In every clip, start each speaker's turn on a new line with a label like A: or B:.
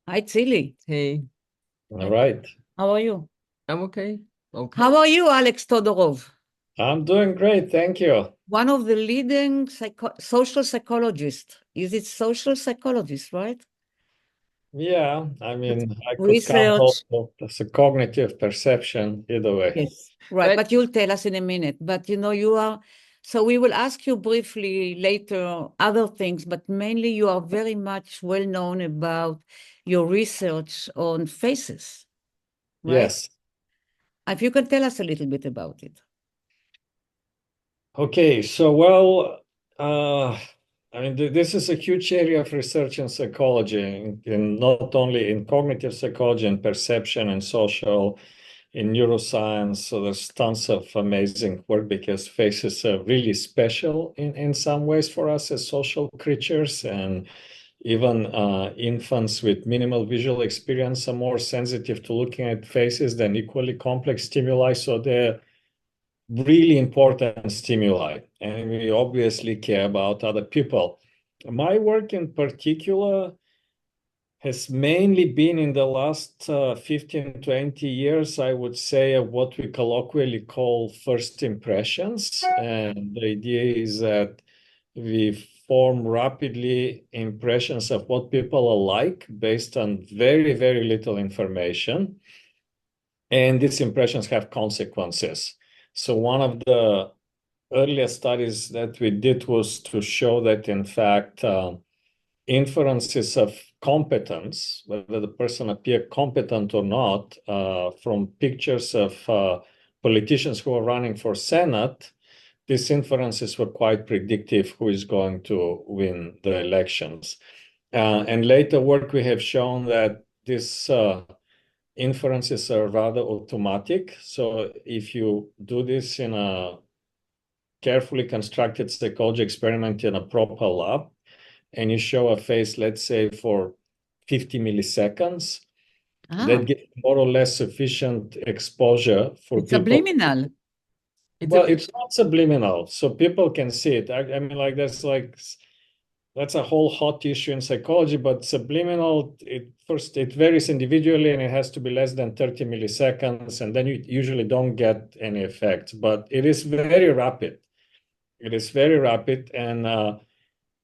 A: Hi, Tzili.
B: Hey,
C: All right.
A: How are you?
B: I'm okay. Okay.
A: How are you, Alex Todorov?
C: I'm doing great. Thank you.
A: One of the leading social psychologists. Is it social psychologist, right?
C: Yeah, I mean, I could count
A: Research.
C: also as a cognitive perception either way.
A: Yes, right.
B: But
A: But you'll tell us in a minute. But you are, so we will ask you briefly later other things, but mainly you are very much well known about your research on faces, right?
C: Yes.
A: If you can tell us a little bit about it.
C: Okay. So, well, I mean, this is a huge area of research in psychology, not only in cognitive psychology and perception and social, in neuroscience. So there's tons of amazing work because faces are really special in some ways for us as social creatures. And even infants with minimal visual experience are more sensitive to looking at faces than equally complex stimuli. So they're really important stimuli, and we obviously care about other people. My work in particular has mainly been in the last 15, 20 years, I would say, of what we colloquially call first impressions. And the idea is that we form rapidly impressions of what people are like based on very, very little information. And these impressions have consequences. So one of the earliest studies that we did was to show that, in fact, inferences of competence, whether the person appear competent or not, from pictures of politicians who are running for Senate, these inferences were quite predictive who is going to win the elections. And later work, we have shown that these inferences are rather automatic. So if you do this in a carefully constructed psychology experiment in a proper lab, and you show a face, let's say, for 50 milliseconds,
A: Ah,
C: that gives more or less sufficient exposure for
A: it's
C: people.
A: subliminal.
B: it's
C: Well,
B: a
C: it's not subliminal, so people can see it. I mean, that's a whole hot issue in psychology, but subliminal, it varies individually, and it has to be less than 30 milliseconds, and then you usually don't get any effects. But it is very rapid. It is very rapid, and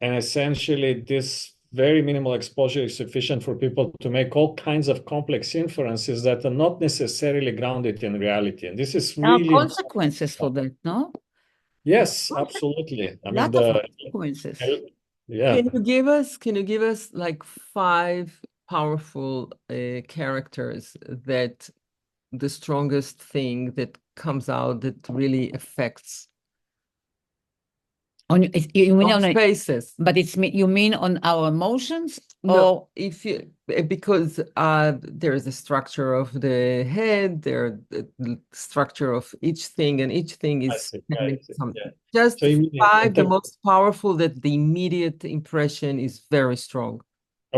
C: essentially, this very minimal exposure is sufficient for people to make all kinds of complex inferences that are not necessarily grounded in reality. And this is
A: There are
C: really
A: consequences for that, no?
C: yes, absolutely. I mean,
A: Lot of consequences.
C: yeah.
B: can you give us like five powerful characters that the strongest thing that comes out that really affects
A: You mean
B: our
A: on
B: spaces?
A: but you mean on our emotions
B: No,
A: or
B: if you because there is a structure of the head, there the structure of each thing, and each thing
C: I
B: is
C: see. I
B: telling
C: see. Yeah.
B: something.
C: So
B: Just
C: you mean
B: five, the most powerful that the immediate impression is very strong.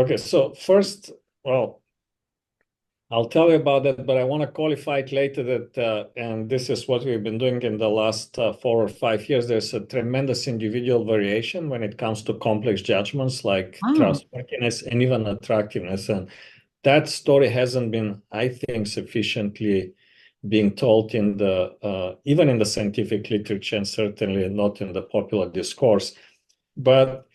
C: okay, so first, well, I'll tell you about that, but I want to qualify it later that, and this is what we've been doing in the last 4 or 5 years. There's a tremendous individual variation when it comes to complex judgments like
A: ah,
C: trustworthiness and even attractiveness. And that story hasn't been, I think, sufficiently being told in the even in the scientific literature, and certainly not in the popular discourse. But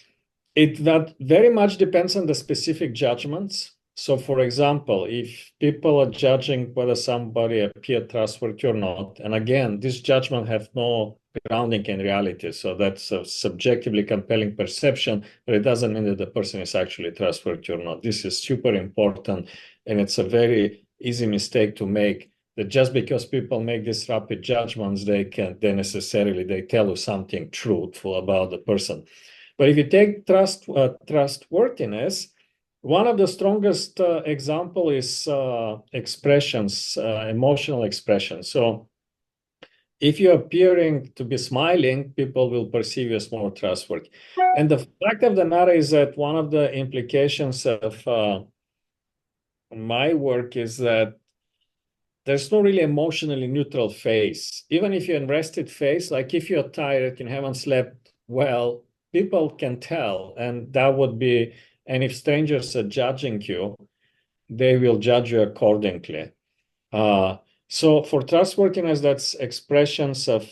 C: that very much depends on the specific judgments. So, for example, if people are judging whether somebody appeared trustworthy or not, and again, this judgment have no grounding in reality. So that's a subjectively compelling perception, but it doesn't mean that the person is actually trustworthy or not. This is super important, and it's a very easy mistake to make. That just because people make these rapid judgments, they tell you something truthful about the person. But if you take trustworthiness, one of the strongest example is expressions, emotional expressions. So if you're appearing to be smiling, people will perceive you as more trustworthy. And the fact of the matter is that one of the implications of my work is that there's no really emotionally neutral face. Even if you're in rested face, like if you're tired and haven't slept well, people can tell. And if strangers are judging you, they will judge you accordingly. So for trustworthiness, that's expressions of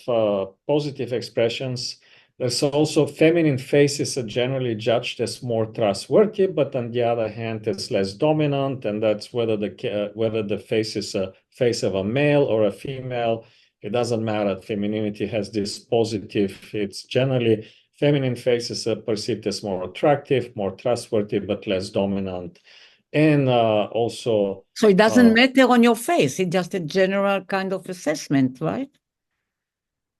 C: positive expressions. There's also feminine faces are generally judged as more trustworthy, but on the other hand, it's less dominant, and that's whether the face is a face of a male or a female. It doesn't matter. Femininity has this positive. It's generally feminine faces are perceived as more attractive, more trustworthy, but less dominant. And also,
A: So it doesn't matter on your face. It's just a general kind of assessment, right?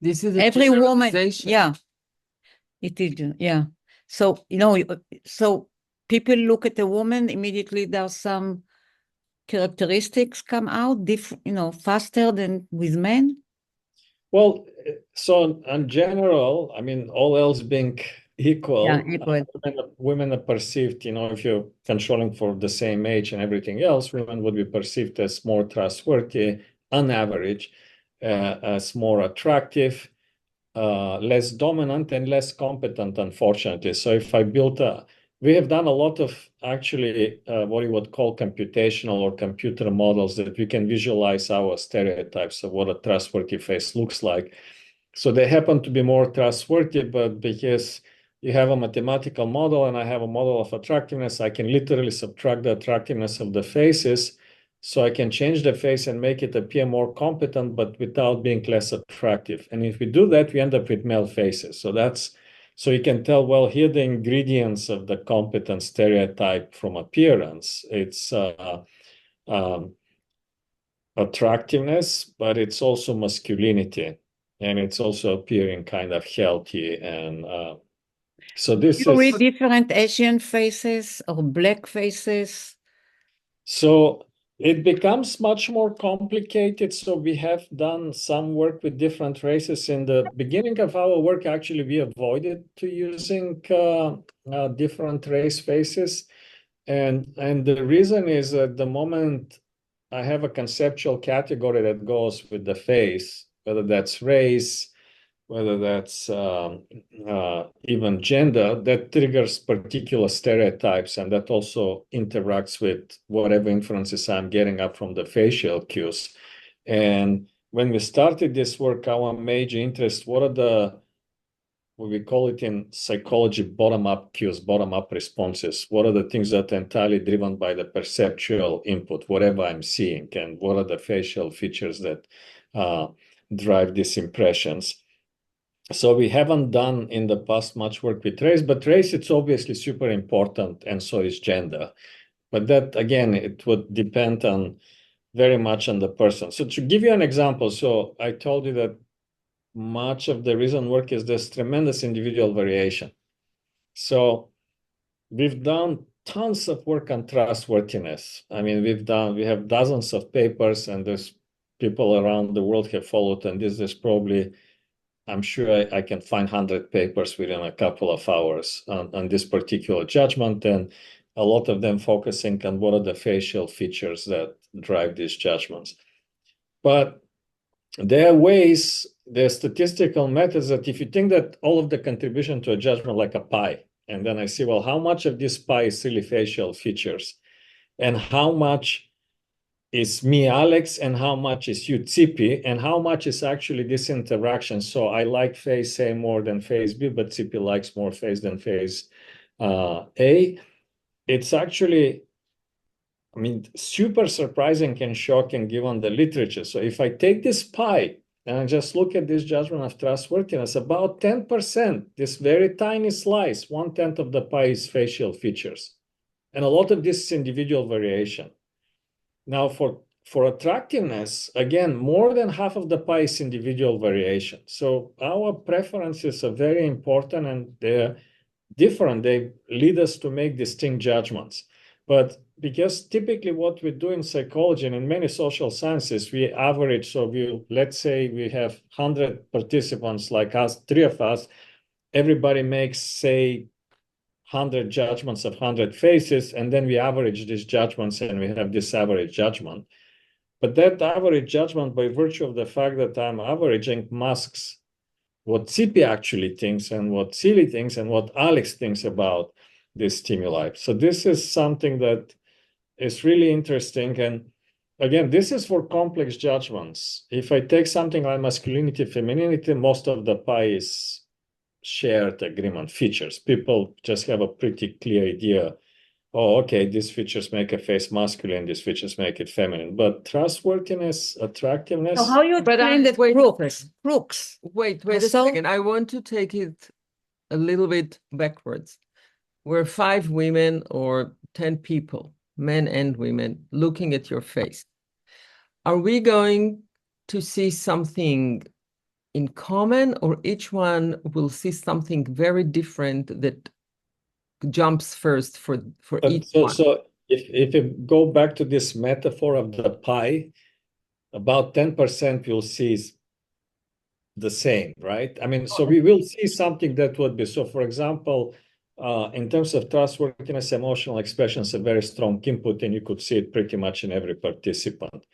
B: This is a
A: Every woman,
B: generalization.
A: yeah, it is, yeah. So, so people look at a woman, immediately there's some characteristics come out, faster than with men.
C: well, so in general, I mean, all else being equal,
A: Yeah, equal.
C: Women are perceived, if you're controlling for the same age and everything else, women would be perceived as more trustworthy on average, as more attractive, less dominant, and less competent, unfortunately. So if I built we have done a lot of actually what you would call computational or computer models that we can visualize our stereotypes of what a trustworthy face looks like. So they happen to be more trustworthy, but because you have a mathematical model and I have a model of attractiveness, I can literally subtract the attractiveness of the faces. So I can change the face and make it appear more competent, but without being less attractive. And if we do that, we end up with male faces. So you can tell, well, here the ingredients of the competent stereotype from appearance. It's attractiveness, but it's also masculinity. And it's also appearing kind of healthy. And so this
A: You read
C: is...
A: different Asian faces or black faces.
C: So it becomes much more complicated. So we have done some work with different races. In the beginning of our work, actually, we avoided to using different race faces. And the reason is at the moment I have a conceptual category that goes with the face, whether that's race, whether that's even gender, that triggers particular stereotypes, and that also interacts with whatever inferences I'm getting up from the facial cues. And when we started this work, our major interest, what we call it in psychology, bottom-up cues, bottom-up responses. What are the things that are entirely driven by the perceptual input, whatever I'm seeing, and what are the facial features that drive these impressions? So we haven't done in the past much work with race, but race, it's obviously super important, and so is gender. But that, again, it would depend on very much on the person. So to give you an example, so I told you that much of the recent work is there's tremendous individual variation. So we've done tons of work on trustworthiness. I mean, we have dozens of papers, and there's people around the world have followed, and this is probably, I'm sure I can find 100 papers within a couple of hours on this particular judgment, and a lot of them focusing on what are the facial features that drive these judgments. But there are statistical methods that if you think that all of the contribution to a judgment like a pie, and then I see, well, how much of this pie is really facial features, and how much is me, Alex, and how much is you, Tzipi, and how much is actually this interaction. So I like phase A more than phase B, but Tzipi likes more phase than phase A. It's actually, I mean, super surprising and shocking given the literature. So if I take this pie and I just look at this judgment of trustworthiness, about 10%, this very tiny slice, 1/10 of the pie is facial features. And a lot of this is individual variation. Now, for attractiveness, again, more than half of the pie is individual variation. So our preferences are very important, and they're different. They lead us to make distinct judgments. But because typically what we do in psychology and in many social sciences, we average. So let's say we have 100 participants like us, 3 of us, everybody makes, say, 100 judgments of 100 faces, and then we average these judgments, and we have this average judgment. But that average judgment, by virtue of the fact that I'm averaging, masks what Tzipi actually thinks and what Tzili thinks and what Alex thinks about this stimuli. So this is something that is really interesting. And again, this is for complex judgments. If I take something like masculinity, femininity, most of the pie is shared agreement features. People just have a pretty clear idea. Oh, okay, these features make a face masculine, these features make it feminine. But trustworthiness, attractiveness.
A: So how you
B: But
A: explain that
B: wait a
A: crooks?
B: Wait a
A: So-
B: second. I want to take it a little bit backwards. We're 5 women or 10 people, men and women, looking at your face. Are we going to see something in common, or each one will see something very different that jumps first for each one?
C: So if you go back to this metaphor of the pie, about 10% you'll see the same, right? I mean, so we will see something that would be, so for example, in terms of trustworthiness, emotional expression is a very strong input, and you could see it pretty much in every participant.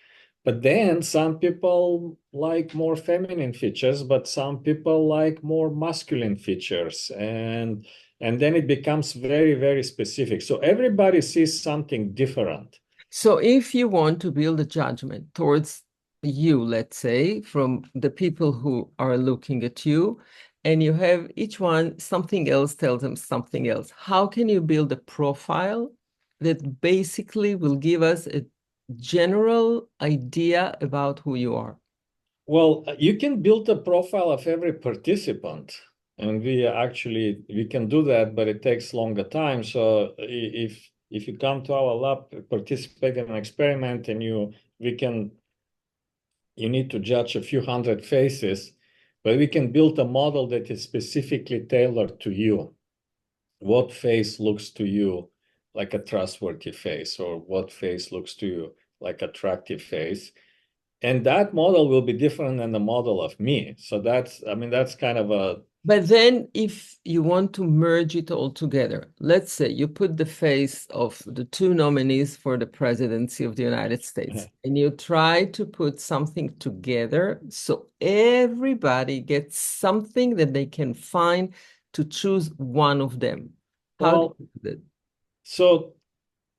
C: But then some people like more feminine features, but some people like more masculine features. And then it becomes very, very specific. So everybody sees something different.
B: So if you want to build a judgment towards you, let's say, from the people who are looking at you, and you have each one something else tells them something else, how can you build a profile that basically will give us a general idea about who you are?
C: Well, you can build a profile of every participant, and we can do that, but it takes longer time. So if you come to our lab, participate in an experiment, and you need to judge a few hundred faces, but we can build a model that is specifically tailored to you. What face looks to you like a trustworthy face, or what face looks to you like attractive face? And that model will be different than the model of me. So that's kind of a...
B: But then if you want to merge it all together, let's say you put the face of the 2 nominees for the presidency of the United States, and you try to put something together so everybody gets something that they can find to choose one of them. How do you do that?
C: So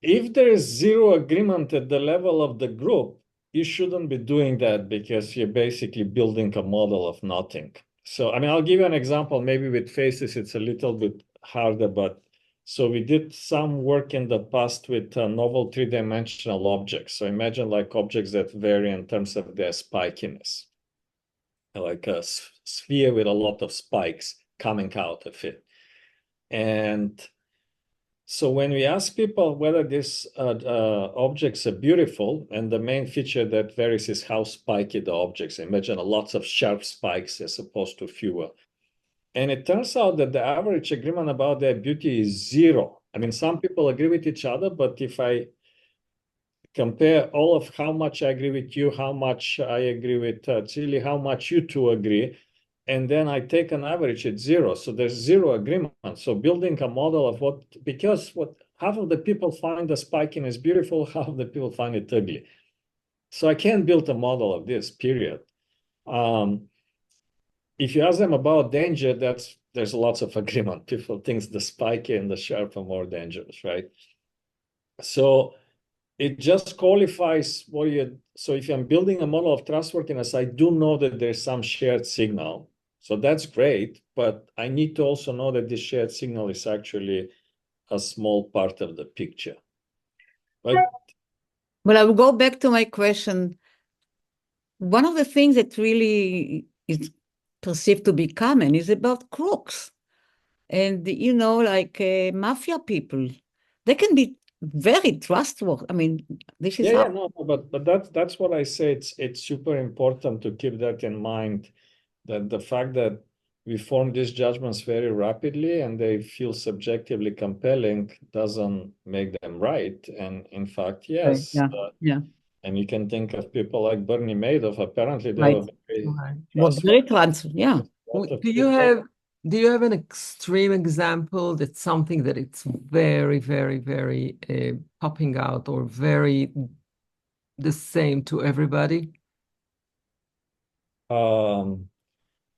C: if there is zero agreement at the level of the group, you shouldn't be doing that, because you're basically building a model of nothing. So, I mean, I'll give you an example. Maybe with faces, it's a little bit harder, but so we did some work in the past with novel 3-dimensional objects. So imagine like objects that vary in terms of their spikiness, like a sphere with a lot of spikes coming out of it. And so when we ask people whether these objects are beautiful, and the main feature that varies is how spiky the objects. Imagine lots of sharp spikes as opposed to fewer. And it turns out that the average agreement about their beauty is 0. I mean, some people agree with each other, but if I compare all of how much I agree with you, how much I agree with Tzili, how much you two agree, and then I take an average, it's 0. So there's 0 agreement. So building a model of because half of the people find the spikiness beautiful, half of the people find it ugly. So I can't build a model of this, period. If you ask them about danger, there's lots of agreement. People think the spiky and the sharp are more dangerous, right? So it just qualifies so if I'm building a model of trustworthiness, I do know that there's some shared signal. So that's great, but I need to also know that this shared signal is actually a small part of the picture. But
A: Well, I will go back to my question. One of the things that really is perceived to be common is about crooks. And, like mafia people, they can be very trustworthy. I mean, this is how...
C: no, but that's what I say. It's super important to keep that in mind, that the fact that we form these judgments very rapidly and they feel subjectively compelling doesn't make them right. And in fact, yes.
A: Yeah.
C: And you can think of people like Bernie Madoff. Apparently, they
A: Right.
C: were very
A: Was very yeah.
B: Do you have an extreme example that's something that it's very, very, very popping out, or very the same to everybody?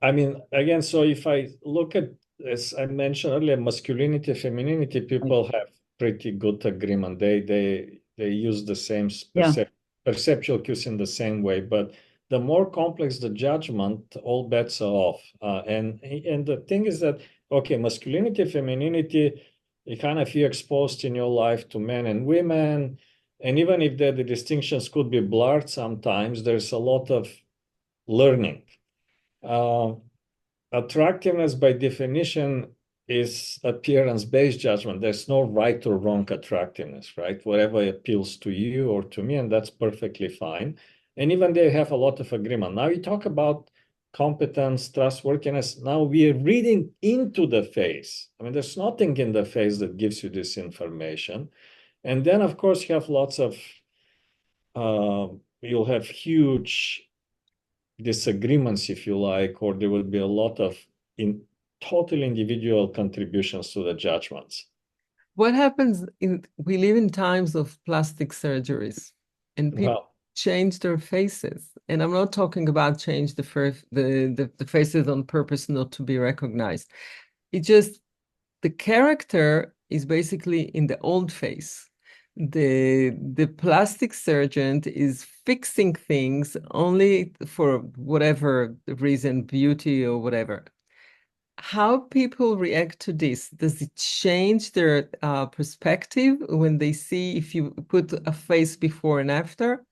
C: I mean, again, so if I look at, as I mentioned earlier, masculinity, femininity, people have pretty good agreement. They They use the same
A: Yeah.
C: perceptual cues in the same way, but the more complex the judgment, all bets are off. And the thing is that, okay, masculinity, femininity, you kind of feel exposed in your life to men and women. And even if the distinctions could be blurred sometimes, there's a lot of learning. Attractiveness, by definition, is appearance-based judgment. There's no right or wrong attractiveness, right? Whatever appeals to you or to me, and that's perfectly fine. And even they have a lot of agreement. Now you talk about competence, trustworthiness. Now we are reading into the face. I mean, there's nothing in the face that gives you this information. And then, of course, you have lots of, you'll have huge disagreements, if you like, or there will be a lot of total individual contributions to the judgments.
B: What happens we live in times of plastic surgeries, and people change their faces. And I'm not talking about change the faces on purpose not to be recognized. It just, the character is basically in the old face. The plastic surgeon is fixing things only for whatever reason, beauty or whatever. How people react to this? Does it change their perspective when they see if you put a face before and after?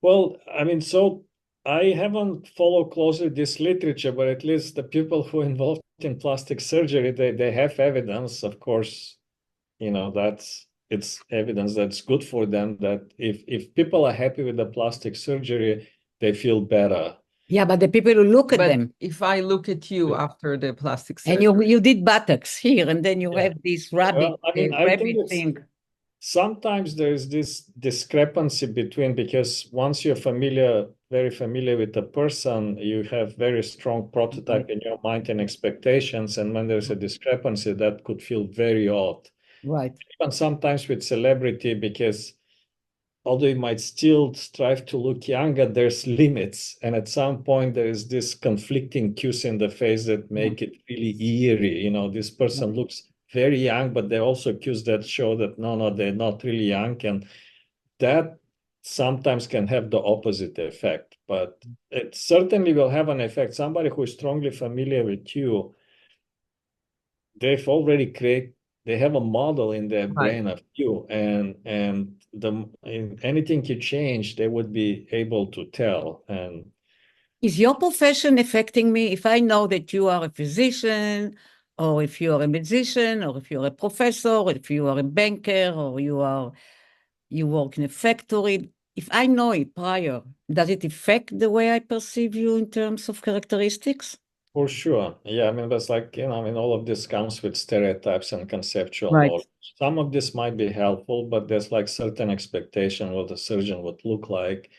C: Well, I mean, so I haven't followed closely this literature, but at least the people who are involved in plastic surgery, they have evidence, of course, it's evidence that's good for them, that if people are happy with the plastic surgery, they feel better.
A: Yeah, but the people who look at
B: But
A: them,
B: if I look at you after the plastic surgery,
A: and you did buttocks here, and then you have this rabbit,
C: I think
A: thing.
C: Sometimes there's this discrepancy between, because once you're very familiar with the person, you have very strong prototype in your mind and expectations. And when there's a discrepancy, that could feel very odd.
A: Right.
C: Even sometimes with celebrity, because although you might still strive to look younger, there's limits. And at some point, there is this conflicting cues in the face that make it really eerie. This person looks very young, but there are also cues that show that no, they're not really young. And that sometimes can have the opposite effect. But it certainly will have an effect. Somebody who is strongly familiar with you, they've already they have a model in their brain of you, and anything you change, they would be able to tell. And
A: is your profession affecting me? If I know that you are a physician, or if you are a musician, or if you're a professor, or if you are a banker, or you work in a factory, if I know it prior, does it affect the way I perceive you in terms of characteristics?
C: for sure. Yeah, I mean, that's like, all of this comes with stereotypes and conceptual
A: Right.
C: knowledge. Some of this might be helpful, but there's like certain expectation what a surgeon would look like,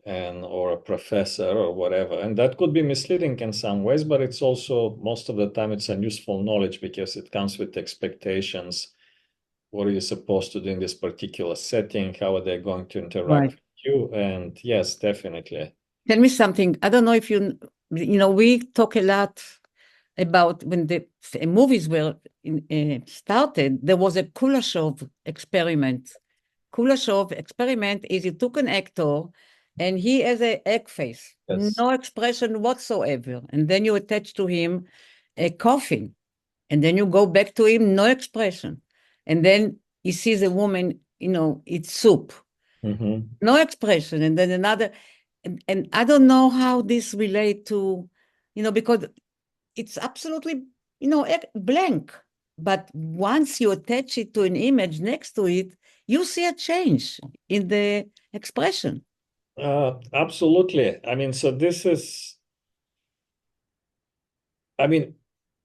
C: or a professor or whatever. And that could be misleading in some ways, but it's also, most of the time, it's a useful knowledge because it comes with expectations. What are you supposed to do in this particular setting? How are they going to interact with you? And yes, definitely.
A: Tell me something. I don't know if we talk a lot about when the movies were started, there was a Kuleshov experiment. Kuleshov experiment is you took an actor and he has an egg face, no expression whatsoever. And then you attach to him a coffin. And then you go back to him, no expression. And then he sees a woman, it's soup. No expression. And then another, and I don't know how this relate to, because it's absolutely, blank. But once you attach it to an image next to it, you see a change in the expression.
C: Absolutely. I mean, so this is,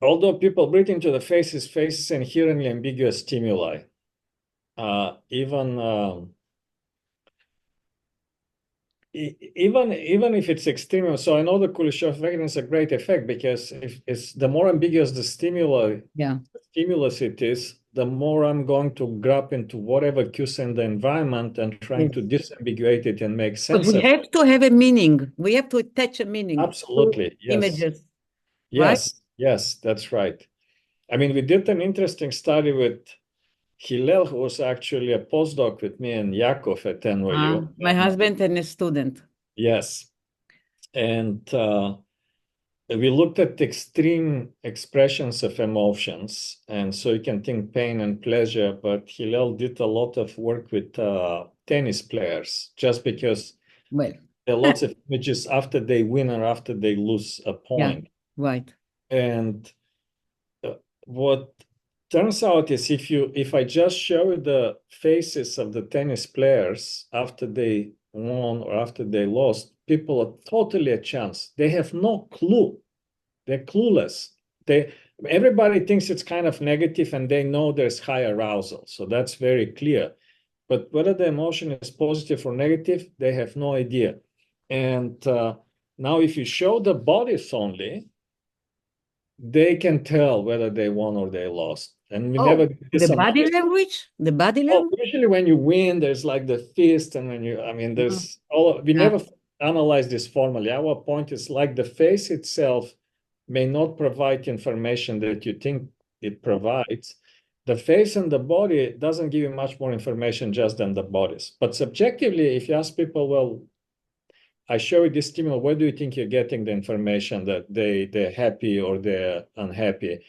C: although people breathe into the faces inherently ambiguous stimuli. Even if it's extreme. So I know the Kuleshov effect is a great effect, because if it's the more ambiguous the stimulus it is, the more I'm going to grab into whatever cues in the environment and trying to disambiguate it and make sense
A: of it. We have to have a meaning. We have to attach a meaning.
C: Absolutely. Yes.
A: Images.
C: Yes. Right? Yes, that's right. I mean, we did an interesting study with Hillel, who was actually a postdoc with me and Yaakov at NYU.
A: My husband and a student.
C: Yes. And we looked at extreme expressions of emotions. And so you can think pain and pleasure, but Hillel did a lot of work with tennis players, just because
A: Well,
C: there are lots of images after they win or after they lose a point.
A: right.
C: And what turns out is if I just show the faces of the tennis players after they won or after they lost, people are totally a chance. They have no clue. They're clueless. Everybody thinks it's kind of negative and they know there's high arousal. So that's very clear. But whether the emotion is positive or negative, they have no idea. And now if you show the bodies only, they can tell whether they won or they lost. And we never did this
A: the
C: on
A: body
C: others.
A: language? The body
C: Well,
A: language?
C: usually when you win, there's like the fist, and when you, I mean, there's we never analyze this formally. Our point is like the face itself may not provide information that you think it provides. The face and the body doesn't give you much more information just than the bodies. But subjectively, if you ask people, well, I show you this stimulus, where do you think you're getting the information that they're happy or they're unhappy?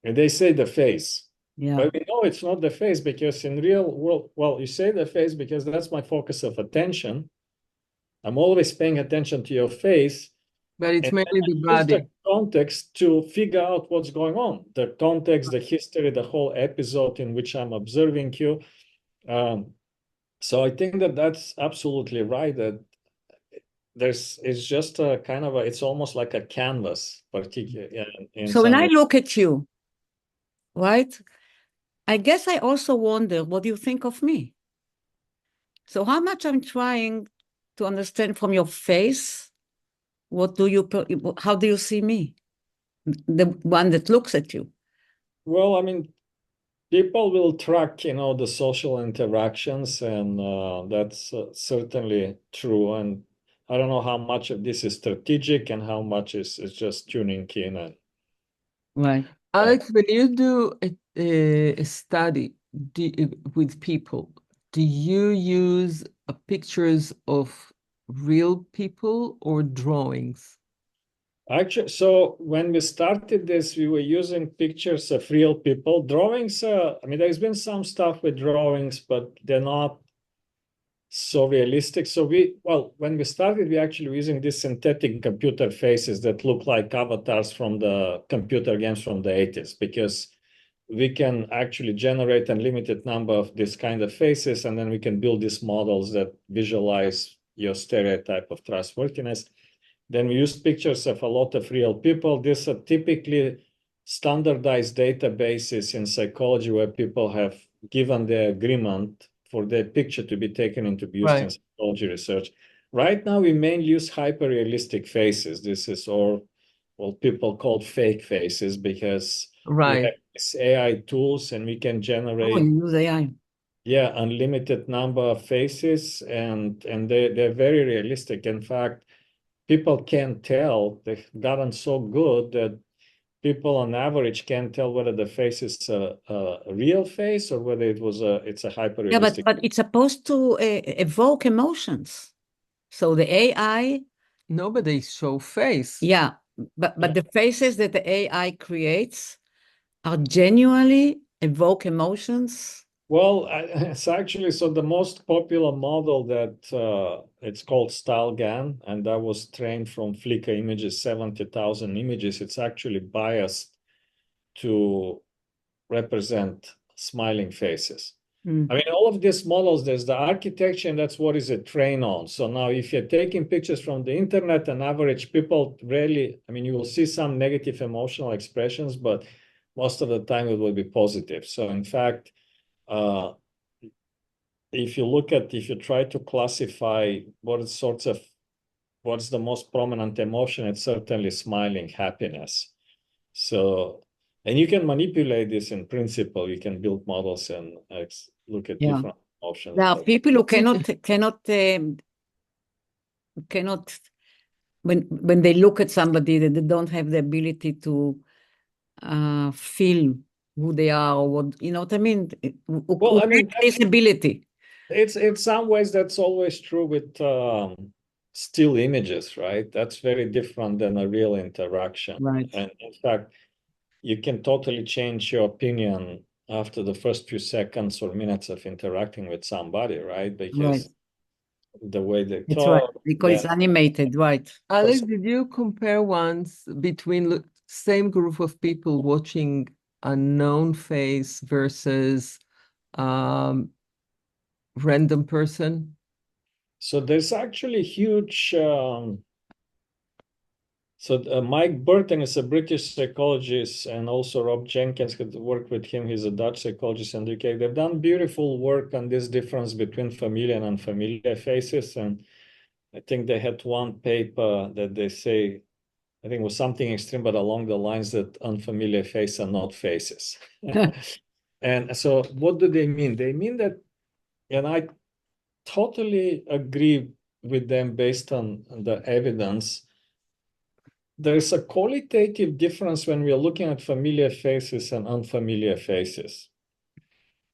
C: And they say the face.
A: Yeah.
C: But we know it's not the face, because in real world, well, you say the face because that's my focus of attention. I'm always paying attention to your face.
B: But it's
C: And
B: mainly the
C: use
B: body.
C: the context to figure out what's going on. The context, the history, the whole episode in which I'm observing you. So I think that that's absolutely right. That it's just a kind of it's almost like a canvas, particularly.
A: So when I look at you, right, I guess I also wonder, what do you think of me? So how much I'm trying to understand from your face, how do you see me? The one that looks at you.
C: Well, I mean, people will track, the social interactions, and that's certainly true. And I don't know how much of this is strategic and how much is just tuning in. And
A: Right.
B: Alex, when you do a study with people, do you use pictures of real people or drawings?
C: actually, so when we started this, we were using pictures of real people. Drawings, I mean, there's been some stuff with drawings, but they're not so realistic. So when we started, we actually were using these synthetic computer faces that look like avatars from the computer games from the 80s, because we can actually generate a limited number of this kind of faces, and then we can build these models that visualize your stereotype of trustworthiness. Then we use pictures of a lot of real people. These are typically standardized databases in psychology where people have given their agreement for their picture to be taken into use in psychology research. Right now, we mainly use hyper-realistic faces. This is what people call fake faces, because we have these AI tools and we can generate
A: you use AI.
C: unlimited number of faces, and they're very realistic. In fact, people can't tell. They've gotten so good that people on average can't tell whether the face is a real face or whether it's a hyper-realistic.
A: Yeah, but it's supposed to evoke emotions. So the AI.
B: No, but they show face.
A: Yeah, but the faces that the AI creates are genuinely evoke emotions.
C: Well, it's actually, so the most popular model that it's called StyleGAN, and that was trained from Flickr images, 70,000 images. It's actually biased to represent smiling faces. I mean, all of these models, there's the architecture, and that's what is it trained on. So now if you're taking pictures from the internet, and average people rarely, I mean, you will see some negative emotional expressions, but most of the time it will be positive. So in fact, if you try to classify what's the most prominent emotion, it's certainly smiling, happiness. So, and you can manipulate this in principle. You can build models and look at different emotions.
A: There are people who cannot when they look at somebody, that they don't have the ability to feel who they are, or what, you know what I mean?
C: Well, I mean,
A: Traceability.
C: it's in some ways that's always true with still images, right? That's very different than a real interaction.
A: Right.
C: And in fact, you can totally change your opinion after the first few seconds or minutes of interacting with somebody, right? Because the way they
A: That's right,
C: talk,
A: because it's animated, right?
B: Alex, did you compare once between same group of people watching a known face versus random person?
C: so there's actually huge. Mike Burton is a British psychologist, and also Rob Jenkins had worked with him. He's a Dutch psychologist in the UK. They've done beautiful work on this difference between familiar and unfamiliar faces. And I think they had one paper that they say, I think it was something extreme, but along the lines that unfamiliar faces are not faces. And so what do they mean? They mean that, and I totally agree with them based on the evidence. There's a qualitative difference when we are looking at familiar faces and unfamiliar faces.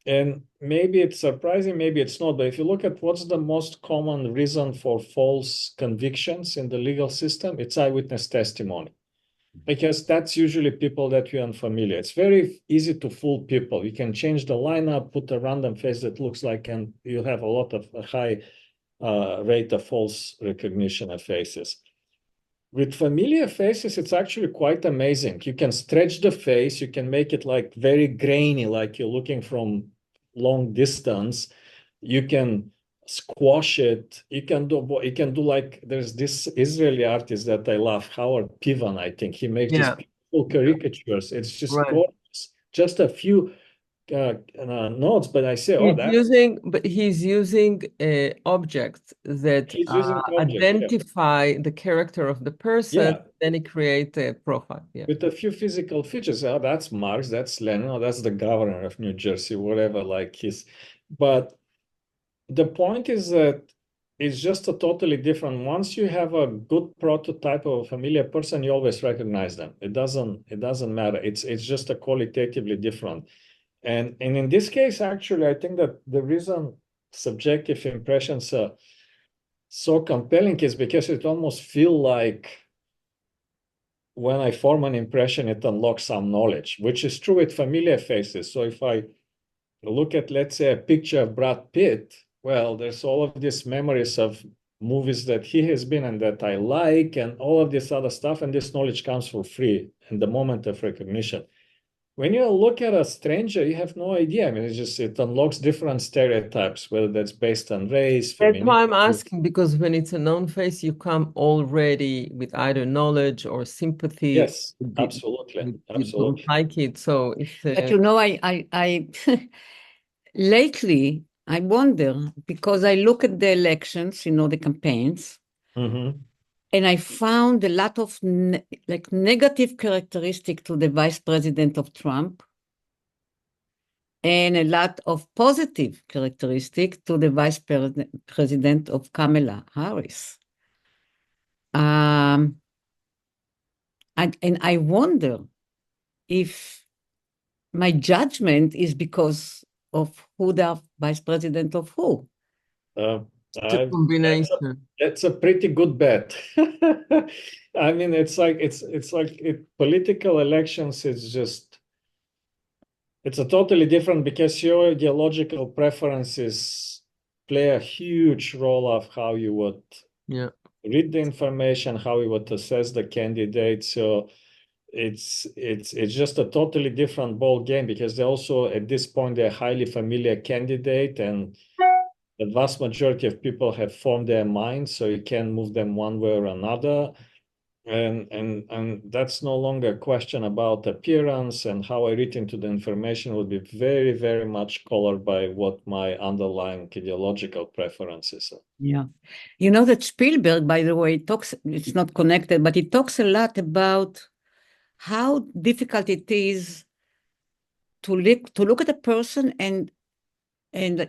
C: And maybe it's surprising, maybe it's not, but if you look at what's the most common reason for false convictions in the legal system, it's eyewitness testimony. Because that's usually people that you're unfamiliar. It's very easy to fool people. You can change the lineup, put a random face that looks like, and you have a high rate of false recognition of faces. With familiar faces, it's actually quite amazing. You can stretch the face, you can make it like very grainy, like you're looking from long distance. You can squash it. You can do like, there's this Israeli artist that I love, Howard Pivan, I think. He makes these beautiful caricatures. It's just gorgeous. Just a few notes, but I say,
B: he's using objects that identify the character of the person, then he creates a profile.
C: With a few physical features. Oh, that's Marx, that's Lenin, oh, that's the governor of New Jersey, whatever, like his. But the point is that it's just a totally different. Once you have a good prototype of a familiar person, you always recognize them. It doesn't matter. It's just a qualitatively different. And in this case, actually, I think that the reason subjective impressions are so compelling is because it almost feel like when I form an impression, it unlocks some knowledge, which is true with familiar faces. So if I look at, let's say, a picture of Brad Pitt, well, there's all of these memories of movies that he has been in that I like, and all of this other stuff, and this knowledge comes for free in the moment of recognition. When you look at a stranger, you have no idea. I mean, it unlocks different stereotypes, whether that's based on race,
B: femininity. That's why I'm asking, because when it's a known face, you come already with either knowledge or sympathy.
C: Yes, absolutely.
B: You don't like it, so it's.
A: But you know, I lately I wonder, because I look at the elections, you know, the campaigns.
C: Mm-hmm.
A: And I found a lot of negative characteristic to the vice president of Trump, and a lot of positive characteristic to the vice president of Kamala Harris. And I wonder if my judgment is because of who the vice president of who.
B: The combination.
C: That's a pretty good bet. I mean, political elections is just, it's a totally different, because your ideological preferences play a huge role of how you would read the information, how you would assess the candidate. So it's just a totally different ball game, because they also, at this point, they're a highly familiar candidate, and the vast majority of people have formed their minds, so you can move them one way or another. And that's no longer a question about appearance, and how I read into the information would be very, very much colored by what my underlying ideological preferences are.
A: Yeah. You know that Spielberg, by the way, it's not connected, but he talks a lot about how difficult it is to look at a person and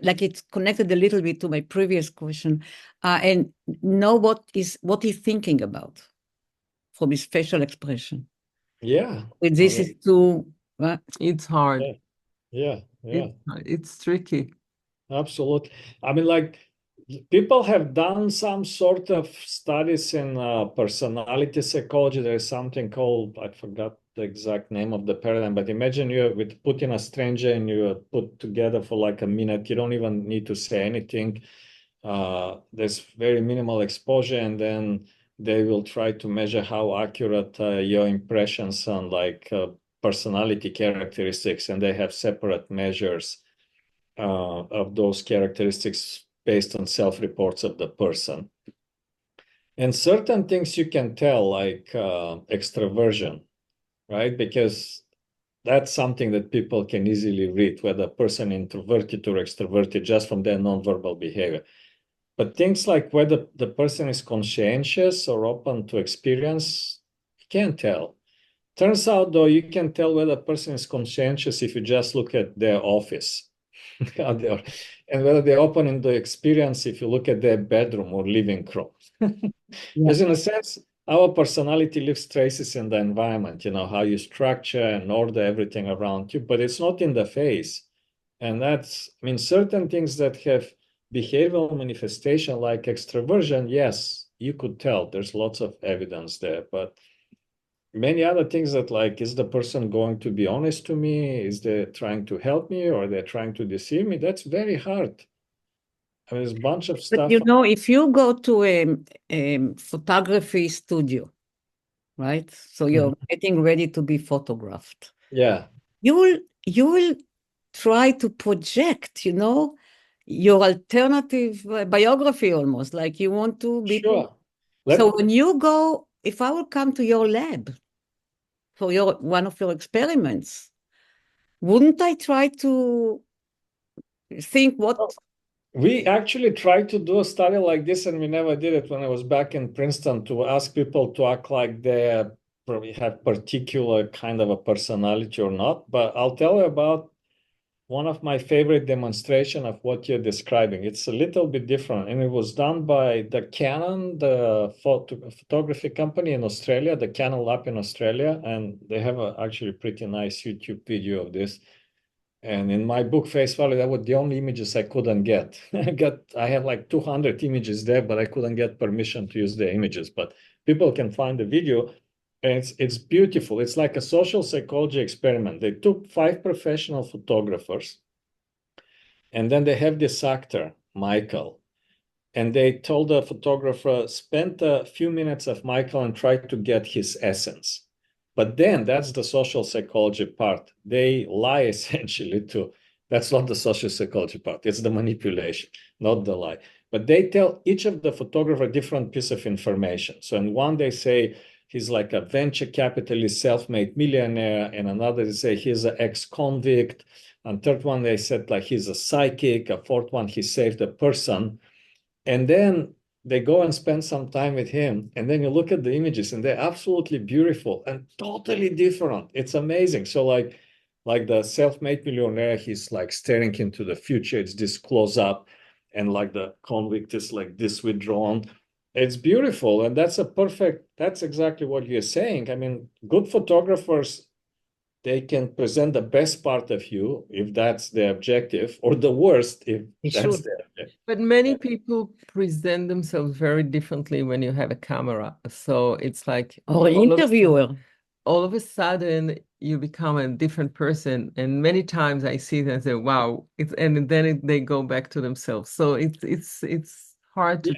A: like it's connected a little bit to my previous question, and know what he's thinking about from his facial expression.
C: Yeah.
A: This is to Right?
B: It's hard.
C: Yeah, yeah.
B: It's tricky.
C: Absolutely. I mean, like people have done some sort of studies in personality psychology. There is something called, I forgot the exact name of the paradigm, but imagine you with putting a stranger and you put together for like a minute. You don't even need to say anything. There's very minimal exposure, and then they will try to measure how accurate your impressions on like personality characteristics, and they have separate measures of those characteristics based on self-reports of the person. And certain things you can tell, like extroversion, right? Because that's something that people can easily read, whether a person introverted or extroverted, just from their nonverbal behavior. But things like whether the person is conscientious or open to experience, you can't tell. Turns out, though, you can tell whether a person is conscientious if you just look at their office. And whether they're open in the experience if you look at their bedroom or living room. Because in a sense, our personality leaves traces in the environment, how you structure and order everything around you, but it's not in the face. And that's, I mean, certain things that have behavioral manifestation like extroversion, yes, you could tell. There's lots of evidence there, but many other things that like, is the person going to be honest to me? Is they trying to help me or they're trying to deceive me? That's very hard. I mean, there's a bunch of stuff.
A: But if you go to a photography studio, right? So you're getting ready to be photographed.
C: Yeah.
A: You will try to project, your alternative biography almost, like you want to be.
C: Sure.
A: So when you go, if I will come to your lab for one of your experiments, wouldn't I try to think what?
C: We actually tried to do a study like this, and we never did it when I was back in Princeton, to ask people to act like they probably have particular kind of a personality or not. But I'll tell you about one of my favorite demonstration of what you're describing. It's a little bit different, and it was done by the Canon, the photography company in Australia, the Canon Lab in Australia, and they have actually pretty nice YouTube video of this. And in my book, Face Value, that were the only images I couldn't get. I have like 200 images there, but I couldn't get permission to use the images. But people can find the video, and it's beautiful. It's like a social psychology experiment. They took 5 professional photographers, and then they have this actor, Michael, and they told the photographer, spend a few minutes of Michael and try to get his essence. But then that's the social psychology part. They lie essentially to, that's not the social psychology part. It's the manipulation, not the lie. But they tell each of the photographer a different piece of information. So in one, they say he's like a venture capitalist, self-made millionaire. And another, they say he's an ex-convict. And third one, they said like he's a psychic. A fourth one, he saved a person. And then they go and spend some time with him, and then you look at the images and they're absolutely beautiful and totally different. It's amazing. So like the self-made millionaire, he's like staring into the future. It's this close up, and like the convict is like this withdrawn. It's beautiful. And that's exactly what you're saying. I mean, good photographers, they can present the best part of you if that's the objective, or the worst if that's the objective.
B: But many people present themselves very differently when you have a camera. So it's like
A: or interviewer.
B: All of a sudden you become a different person. And many times I see them and say, wow, and then they go back to themselves. So it's hard to.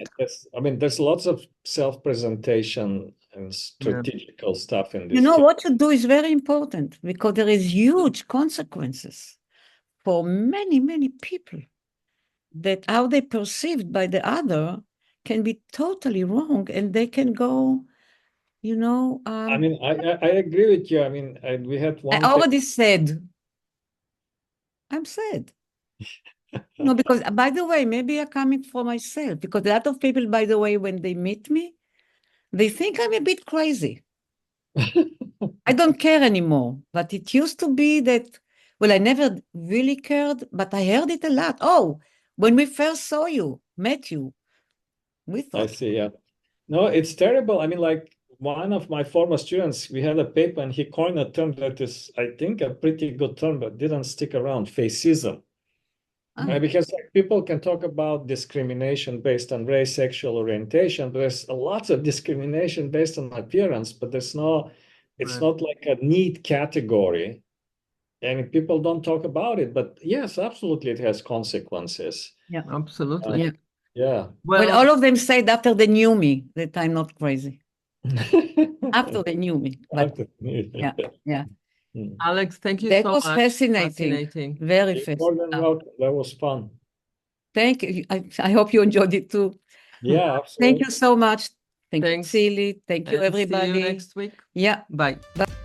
C: I mean, there's lots of self-presentation and strategical stuff in this.
A: What you do is very important, because there is huge consequences for many, many people, that how they perceived by the other can be totally wrong, and they can go,
C: I mean, I agree with you. I mean, we had one.
A: I already said, I'm sad. Because by the way, maybe I'm coming for myself, because a lot of people, by the way, when they meet me, they think I'm a bit crazy. I don't care anymore. But it used to be that, well, I never really cared, but I heard it a lot. Oh, when we first met you, we thought.
C: I see, yeah. No, it's terrible. I mean, like, one of my former students, we had a paper and he coined a term that is, I think, a pretty good term, but didn't stick around, facism. Because like, people can talk about discrimination based on race, sexual orientation, but there's lots of discrimination based on appearance, but it's not like a neat category. And people don't talk about it, but yes, absolutely, it has consequences.
A: Yeah,
B: Absolutely.
A: yeah.
C: Yeah.
A: Well, all of them said after they knew me that I'm not crazy. After they knew me, but yeah, yeah.
B: Alex, thank you
A: That
B: so
A: was
B: much.
A: fascinating. Very
C: You're more than
A: fascinating.
C: welcome. That was fun.
A: Thank you. I hope you enjoyed it too.
C: Yeah, absolutely.
A: Thank you so much. Thank
B: Thanks.
A: you, Tzili. Thank you,
B: And see you
A: everybody.
B: next week.
A: Yeah.
B: Bye.
A: Bye.